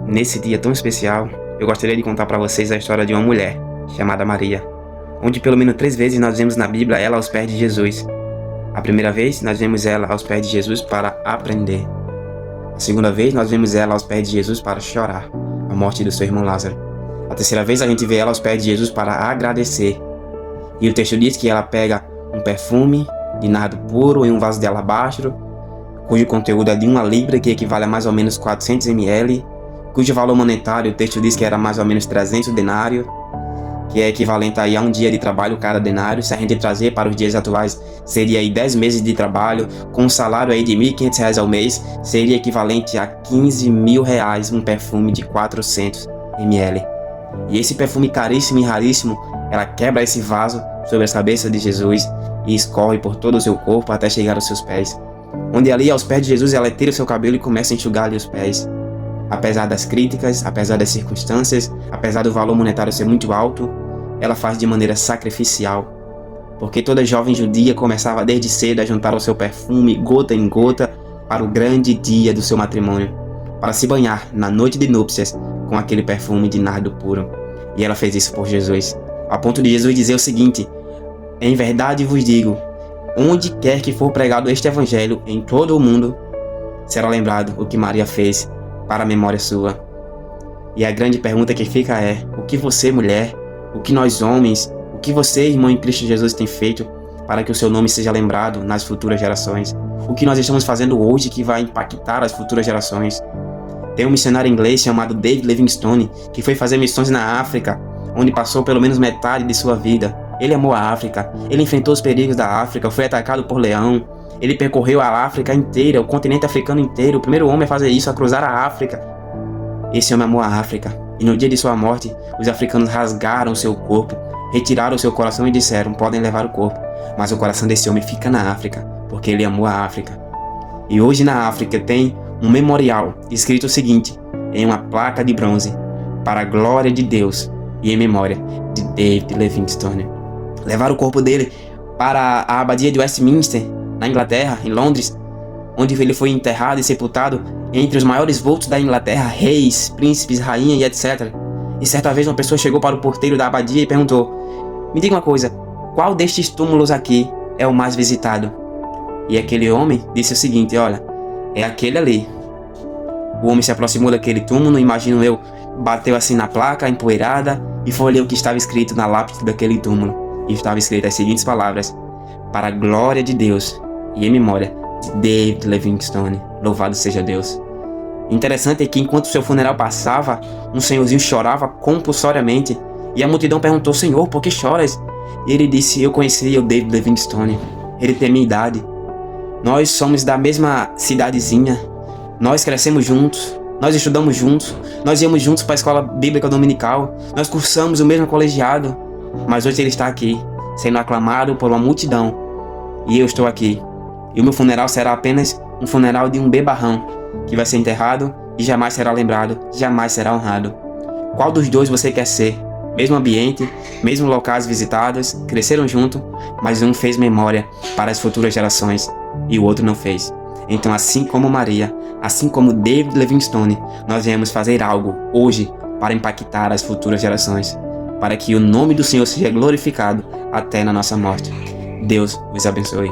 Nesse dia tão especial, eu gostaria de contar para vocês a história de uma mulher, chamada Maria, onde pelo menos 3 vezes nós vemos na Bíblia ela aos pés de Jesus. A primeira vez, nós vemos ela aos pés de Jesus para aprender. A segunda vez, nós vemos ela aos pés de Jesus para chorar a morte do seu irmão Lázaro. A terceira vez, a gente vê ela aos pés de Jesus para agradecer. E o texto diz que ela pega um perfume de nardo puro em um vaso de alabastro, cujo conteúdo é de 1 libra, que equivale a mais ou menos 400 ml, cujo valor monetário, o texto diz que era mais ou menos 300 denários, que é equivalente aí a um dia de trabalho cada denário. Se a gente trazer para os dias atuais, seria aí 10 meses de trabalho, com um salário aí de R$ 1.500 ao mês, seria equivalente a R$ 15 mil, um perfume de 400 ml. E esse perfume caríssimo e raríssimo, ela quebra esse vaso sobre a cabeça de Jesus e escorre por todo o seu corpo até chegar aos seus pés. Onde ali aos pés de Jesus ela tira o seu cabelo e começa a enxugar-lhe os pés. Apesar das críticas, apesar das circunstâncias, apesar do valor monetário ser muito alto, ela faz de maneira sacrificial. Porque toda jovem judia começava desde cedo a juntar o seu perfume, gota em gota, para o grande dia do seu matrimônio, para se banhar na noite de núpcias com aquele perfume de nardo puro. E ela fez isso por Jesus, a ponto de Jesus dizer o seguinte: em verdade vos digo, onde quer que for pregado este evangelho em todo o mundo, será lembrado o que Maria fez para a memória sua. E a grande pergunta que fica é: o que você, mulher, o que nós homens, o que você, irmão em Cristo Jesus, tem feito para que o seu nome seja lembrado nas futuras gerações? O que nós estamos fazendo hoje que vai impactar as futuras gerações? Tem um missionário inglês chamado David Livingstone, que foi fazer missões na África, onde passou pelo menos metade de sua vida. Ele amou a África, ele enfrentou os perigos da África, foi atacado por leão, ele percorreu a África inteira, o continente africano inteiro, o primeiro homem a fazer isso, a cruzar a África. Esse homem amou a África, e no dia de sua morte, os africanos rasgaram seu corpo, retiraram seu coração e disseram: podem levar o corpo, mas o coração desse homem fica na África, porque ele amou a África. E hoje na África tem um memorial escrito o seguinte, em uma placa de bronze: para a glória de Deus e em memória de David Livingstone. Levaram o corpo dele para a abadia de Westminster, na Inglaterra, em Londres, onde ele foi enterrado e sepultado entre os maiores vultos da Inglaterra, reis, príncipes, rainha e etc. E certa vez uma pessoa chegou para o porteiro da abadia e perguntou: me diga uma coisa, qual destes túmulos aqui é o mais visitado? E aquele homem disse o seguinte: olha, é aquele ali. O homem se aproximou daquele túmulo, imagino eu, bateu assim na placa empoeirada e foi ler o que estava escrito na lápide daquele túmulo. E estava escrito as seguintes palavras: para a glória de Deus e em memória de David Livingstone. Louvado seja Deus. Interessante é que enquanto seu funeral passava, um senhorzinho chorava compulsoriamente e a multidão perguntou: Senhor, por que choras? E ele disse: eu conhecia o David Livingstone, ele tem minha idade. Nós somos da mesma cidadezinha, nós crescemos juntos, nós estudamos juntos, nós íamos juntos para a escola bíblica dominical, nós cursamos o mesmo colegiado, mas hoje ele está aqui, sendo aclamado por uma multidão, e eu estou aqui. E o meu funeral será apenas um funeral de um bebarrão, que vai ser enterrado e jamais será lembrado, jamais será honrado. Qual dos dois você quer ser? Mesmo ambiente, mesmo locais visitados, cresceram junto, mas um fez memória para as futuras gerações e o outro não fez. Então, assim como Maria, assim como David Livingstone, nós viemos fazer algo hoje para impactar as futuras gerações, para que o nome do Senhor seja glorificado até na nossa morte. Deus os abençoe.